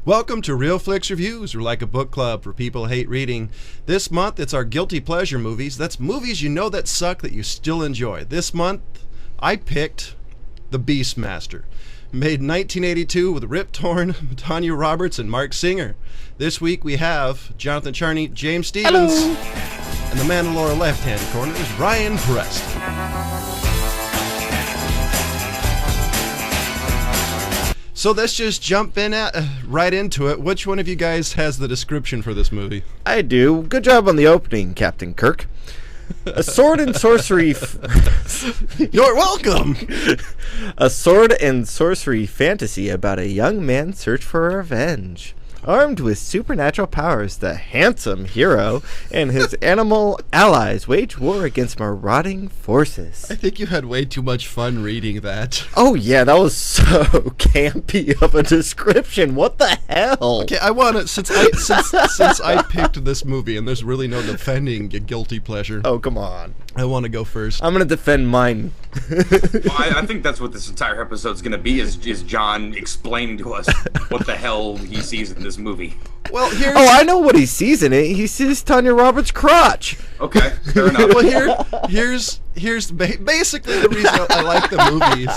Welcome to Real Flix Reviews. We're like a book club for people who hate reading. This month, it's our guilty pleasure movies. That's movies you know that suck that you still enjoy. This month, I picked The Beastmaster, made in 1982 with Rip Torn, Tanya Roberts, and Mark Singer. This week, we have Jonathan Charney, James Stevens, and the man in the lower left-hand corner is Ryan Preston. So let's just jump in right into it. Which one of you guys has the description for this movie? I do. Good job on the opening, Captain Kirk. A sword and sorcery... You're welcome! A sword and sorcery fantasy about a young man's search for revenge. Armed with supernatural powers, the handsome hero and his animal allies wage war against marauding forces. I think you had way too much fun reading that. Oh yeah, that was so campy of a description. What the hell? Okay, I want to since I picked this movie and there's really no defending a guilty pleasure. Oh come on. I want to go first. I'm gonna defend mine. Well, I think that's what this entire episode is going to be, is John explaining to us what the hell he sees in this movie. Well, here's... Oh, I know what he sees in it. He sees Tanya Roberts' crotch. Okay, fair enough. Well, here's basically the reason I like the movies.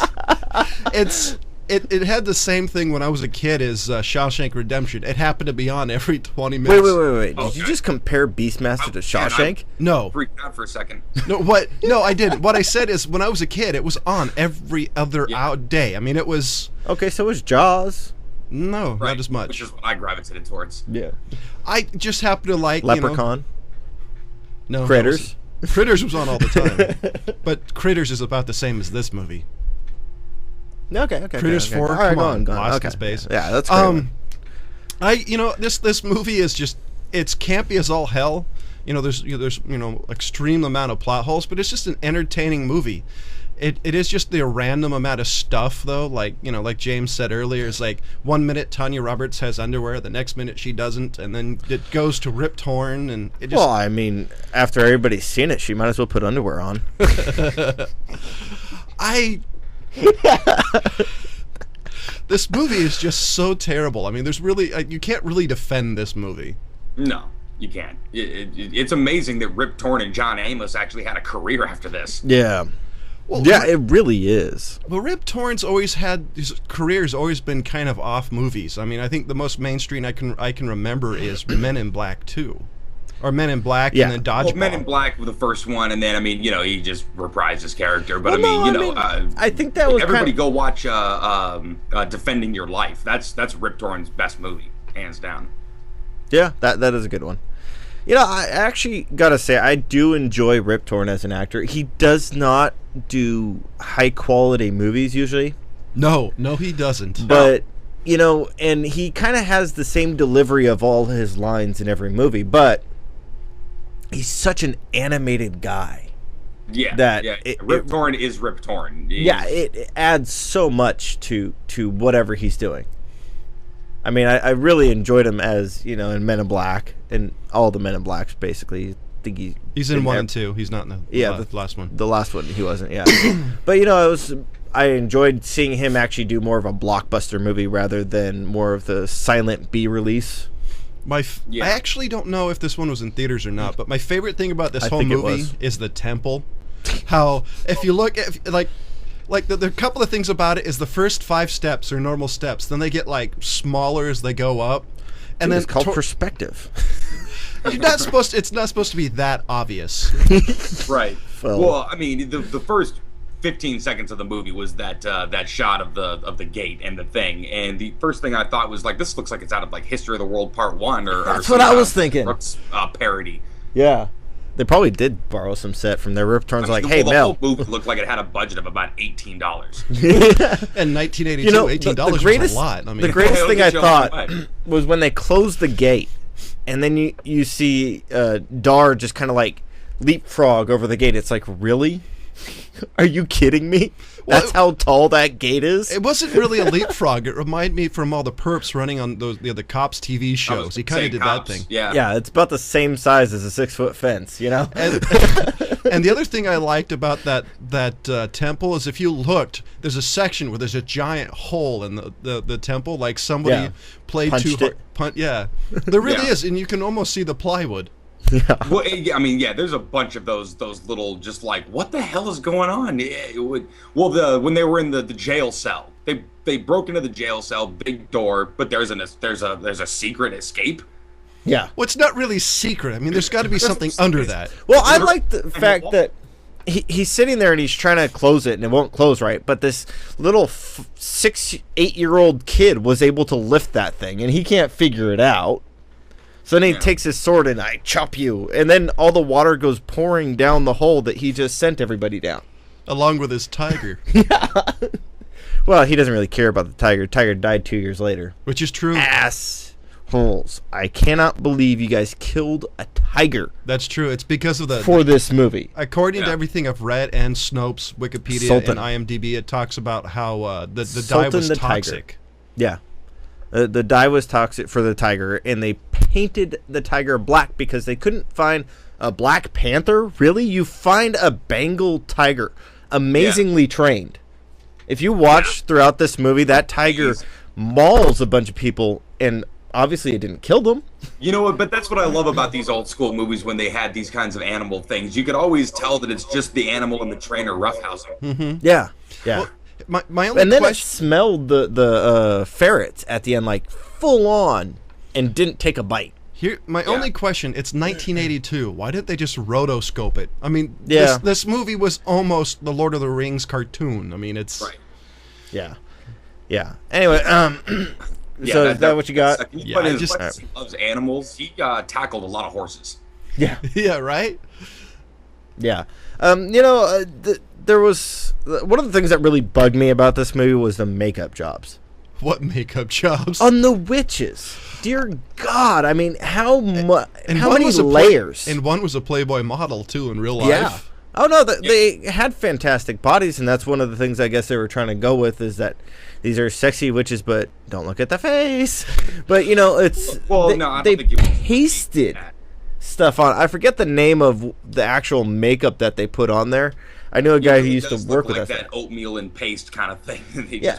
It had the same thing when I was a kid as Shawshank Redemption. It happened to be on every 20 minutes. Wait. Okay. Did you just compare Beastmaster to Shawshank? No. Freaked out for a second. No, what? No, I did. What I said is when I was a kid, it was on every other day. I mean, it was... Okay, so was Jaws. No, Right, not as much. Which is what I gravitated towards. Yeah. I just happen to like, Leprechaun. No, Critters. Critters was on all the time. But Critters is about the same as this movie. Okay. Critters 4, All right, come on, go on. Lost Okay. in Space. Yeah, that's great. This movie is just, it's campy as all hell. There's extreme amount of plot holes, but it's just an entertaining movie. It is just the random amount of stuff though, like James said earlier, is like 1 minute Tanya Roberts has underwear, the next minute she doesn't, and then it goes to Rip Torn, and it just... Well, I mean, after everybody's seen it, she might as well put underwear on. This movie is just so terrible. I mean, there's really you can't really defend this movie. No, you can't. It's amazing that Rip Torn and John Amos actually had a career after this. Yeah. Well, yeah, it really is. Well, Rip Torn's his career's always been kind of off movies. I mean, I think the most mainstream I can remember is Men in Black 2. Or Men in Black and then Dodgeball. Well, Men in Black was the first one, and then, he just reprised his character. But, I think that was everybody go watch Defending Your Life. That's Rip Torn's best movie, hands down. Yeah, that is a good one. I actually gotta say, I do enjoy Rip Torn as an actor. He does not do high-quality movies, usually. No, he doesn't. But, and he kind of has the same delivery of all his lines in every movie, but... he's such an animated guy. Yeah, Rip Torn is Rip Torn. It adds so much to whatever he's doing. I mean, I really enjoyed him as, in Men in Black, and all the Men in Blacks, basically. I think he's in 1 and 2. He's not in the last one. The last one, he wasn't, yeah. But, I enjoyed seeing him actually do more of a blockbuster movie rather than more of the silent B release. I actually don't know if this one was in theaters or not, but my favorite thing about this whole movie is the temple. How, if you look at, the couple of things about it is the first 5 steps are normal steps, then they get, smaller as they go up. And then it's called perspective. It's not supposed to be that obvious. Right. Well, I mean, the first 15 seconds of the movie was that shot of the gate and the thing, and the first thing I thought was this looks like it's out of History of the World Part 1 or that's what I was thinking. Brooks, parody. Yeah, they probably did borrow some set from their Rip Torn's. Hey, the Mel. whole movie looked like it had a budget of about $18. In 1982, $18 was a lot. I mean, the greatest thing I thought was when they closed the gate, and then you see Dar just kind of leapfrog over the gate. It's really? Are you kidding me? That's how tall that gate is? It wasn't really a leapfrog. It reminded me from all the perps running on those the Cops TV shows. He kind of did that thing. Yeah. Yeah, it's about the same size as a 6-foot fence, And And the other thing I liked about that temple is if you looked, there's a section where there's a giant hole in the temple, like somebody played Punched too hard. Yeah, there really is, and you can almost see the plywood. Yeah. Well, I mean, yeah, there's a bunch of those little, just like, what the hell is going on? When they were in the jail cell, they broke into the jail cell, big door, but there's a secret escape. Yeah. Well, it's not really secret. I mean, there's got to be something under that. Well, I like the fact that he's sitting there and he's trying to close it and it won't close right, but this little 8-year-old kid was able to lift that thing and he can't figure it out. So then he takes his sword and I chop you, and then all the water goes pouring down the hole that he just sent everybody down. Along with his tiger. Yeah. Well, he doesn't really care about the tiger. Tiger died 2 years later. Which is true. Assholes. I cannot believe you guys killed a tiger. That's true. It's because of for this movie. According to everything I've read and Snopes, Wikipedia, and IMDb, it talks about how the dye was toxic. Tiger. Yeah. The dye was toxic for the tiger, and they painted the tiger black because they couldn't find a black panther. Really? You find a Bengal tiger, amazingly trained. If you watch throughout this movie, that tiger mauls a bunch of people, and obviously it didn't kill them. You know what? But that's what I love about these old school movies when they had these kinds of animal things. You could always tell that it's just the animal and the trainer roughhousing. Mm-hmm. Yeah. Yeah. Well, my only and then question... it smelled the ferrets at the end, like full on, and didn't take a bite. Here, my only question: it's 1982. Why didn't they just rotoscope it? I mean, this movie was almost the Lord of the Rings cartoon. I mean, it's yeah. Anyway, so is that what you got? He loves animals. He tackled a lot of horses. Yeah, yeah, right. Yeah, there was one of the things that really bugged me about this movie was the makeup jobs. What makeup jobs? On the witches. Dear God, I mean, how many layers? And one was a Playboy model too in real life. Yeah. Oh no, they had fantastic bodies, and that's one of the things I guess they were trying to go with is that these are sexy witches, but don't look at the face. But it's they pasted stuff on. I forget the name of the actual makeup that they put on there. I know a guy who used to work with that oatmeal and paste kind of thing.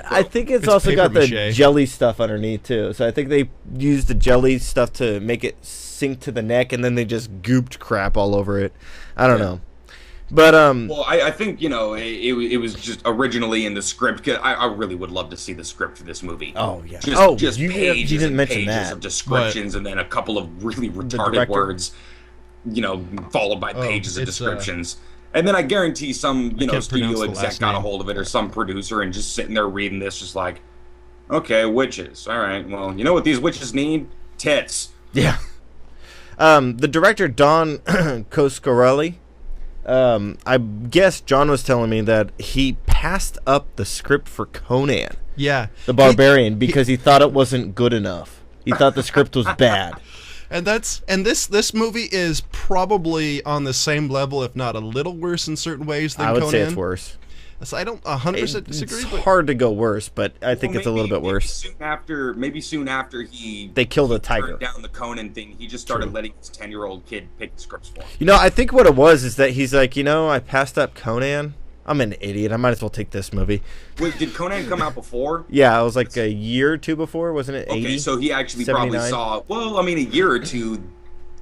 I think it's also got the jelly stuff underneath too. So I think they used the jelly stuff to make it sink to the neck, and then they just gooped crap all over it. I don't know. But well, I think it was just originally in the script. 'Cause I really would love to see the script for this movie. Oh yeah. Just you pages didn't mention pages that. of descriptions, and then a couple of really retarded words, followed by pages of descriptions. And then I guarantee some studio exec got a hold of it, or some producer, and just sitting there reading this, just like, okay, witches. All right, well, you know what these witches need? Tits. Yeah. The director Don Coscarelli. I guess John was telling me that he passed up the script for Conan. Yeah. The Barbarian because he thought it wasn't good enough. He thought the script was bad. And this movie is probably on the same level, if not a little worse in certain ways than Conan. I would say it's worse. So I don't 100% disagree. It's hard to go worse, but I think it's a little bit worse. Maybe soon after they killed a tiger. Turned down the Conan thing, he just started letting his 10-year-old kid pick the scripts for him. I think what it was is that he's like, I passed up Conan. I'm an idiot. I might as well take this movie. Wait, did Conan come out before? Yeah, it was like a year or two before, wasn't it? 80? Okay, so he actually 79? probably saw. Well, I mean, a year or two.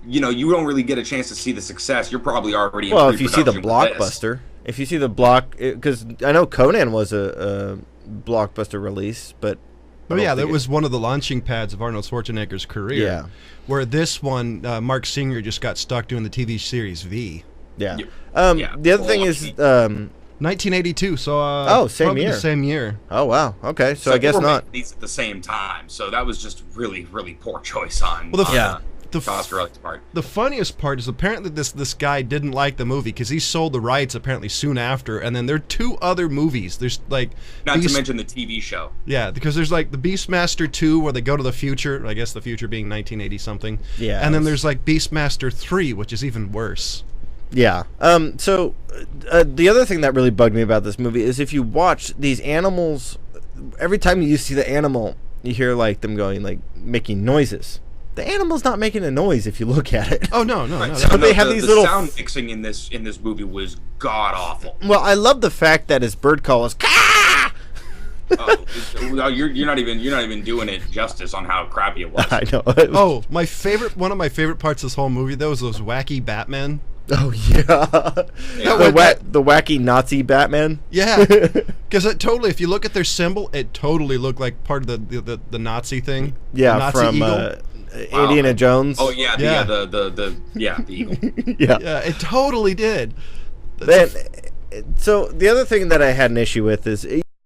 You don't really get a chance to see the success. You're probably already. Well, if you see the blockbuster, because I know Conan was a blockbuster release, but. Oh yeah, that was one of the launching pads of Arnold Schwarzenegger's career. Yeah. Where this one, Mark Singer just got stuck doing the TV series V. Yeah. The other thing is. 1982, so same year. The same year. Oh wow, okay, so I guess not. These at the same time, so that was just really, really poor choice on. Well, the Coscarelli's part. The funniest part is apparently this guy didn't like the movie because he sold the rights apparently soon after, and then there are 2 other movies. There's like not to mention the TV show. Yeah, because there's like the Beastmaster 2 where they go to the future. I guess the future being 1980 something. Yeah, and then there's like Beastmaster 3, which is even worse. Yeah. So the other thing that really bugged me about this movie is if you watch these animals, every time you see the animal, you hear like them going like making noises. the animal's not making a noise if you look at it. Oh no. So they have these little sound mixing in this movie was god awful. Well, I love the fact that his bird call is "Caw!" You're not even doing it justice on how crappy it was. I know. One of my favorite parts of this whole movie though was those wacky Batmen. Oh yeah, the wacky Nazi Batman. Yeah, because if you look at their symbol, it totally looked like part of the Nazi thing. Yeah, Nazi from Indiana Jones. Oh yeah, the eagle. Yeah, it totally did. Then, so the other thing that I had an issue with is